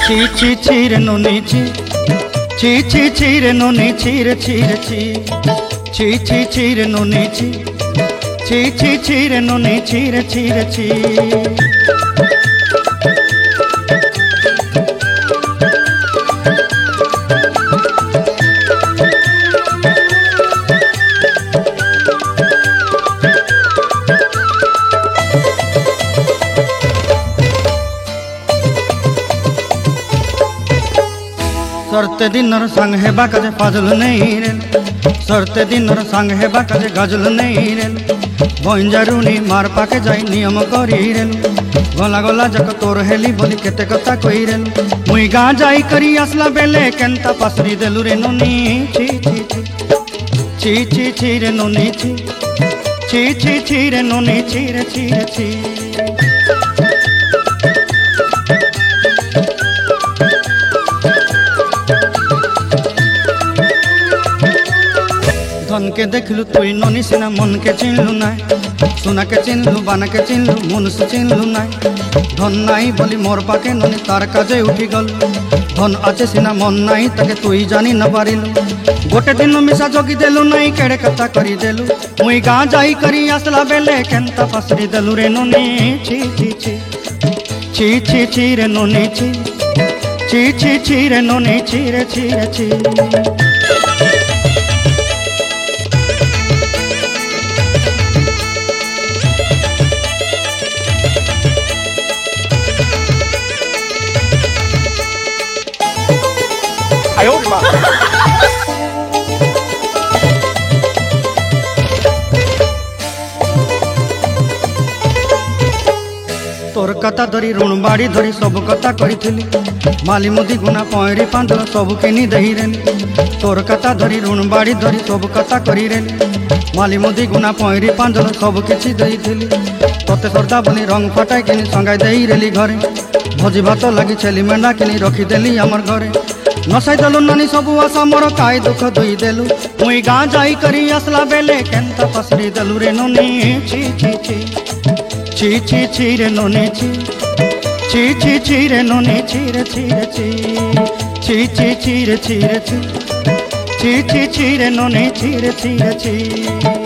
ছি ছি ছি রে নুনি ছি, ছি ছি ছি রে নুনি ছি রে ছি রে ছি, ছি ছি ছি রে নুনি ছি, ছি ছি ছি রে নুনি ছি রে ছি রে ছি। सरते दिनर संग हेबा काजे फाजल नहीं रे, सरते दिनर संग हेबा काजे गजल नहीं रे। बंजारुनी मार पाके जाई नियम करी रे, गला गला जक तोर हेली बोली केते कथा कही रे। मुई गाँ जाई करी आसला बेले केंता पासरी देलु रे नुनी छी छी छी, छी छी छी रे नुनी छी, छी छी छी रे नुनी छी रे छी रे छी। धन के देखलु तुई ननी सिना मन के चिन्हलु नाय, सुना के चिन्हलु बाना के चिन्हलु मुनुष चिन्हलु नाय। धन नाई बोली मोर पाके ननी तार काजे उठी गल, धन आचे सिना मन नाई ताके तुई जानी न पारिलु। गोटे दिन मिसा जोगी देलु नाई केड़े कथा करी देलु, मुई गाँ जाई करी आसला बेले केंता पासरी देलु रे ननी छी छी छी, छी छी छी रे ननी छी, छी छी छी रे ननी छी रे छी रे छी। तोर कथा धरी ऋण बाड़ी धरी सब कथा करी, माली मुदी गुना पयरी पांदल सब किनी दही रेली। तोर कथा धरी ऋण बाड़ी धरी सब कथा करी रेली, माली मुदी गुना पयरी पांदल सब किछि दही थेली। तोते सरदा बनी रंग फटाई किनी संगाई देई रेली घरे, भोजी भात लगी छेली मेंढा किनी रखी देली हमर घरे। नसाई देलु नानी सबु आशा मोर काई दुख दुई देलु, मुई गाँ जाई करी आसला बेले केंता पसरी देलु रे नुनी छी छी छी, छी छी छी रे नुनी छी, छी छी छी रे नुनी छी रे छी रे छी, छी छी छी रे छी रे छी, छी छी छी रे नुनी छी रे छी रे छी।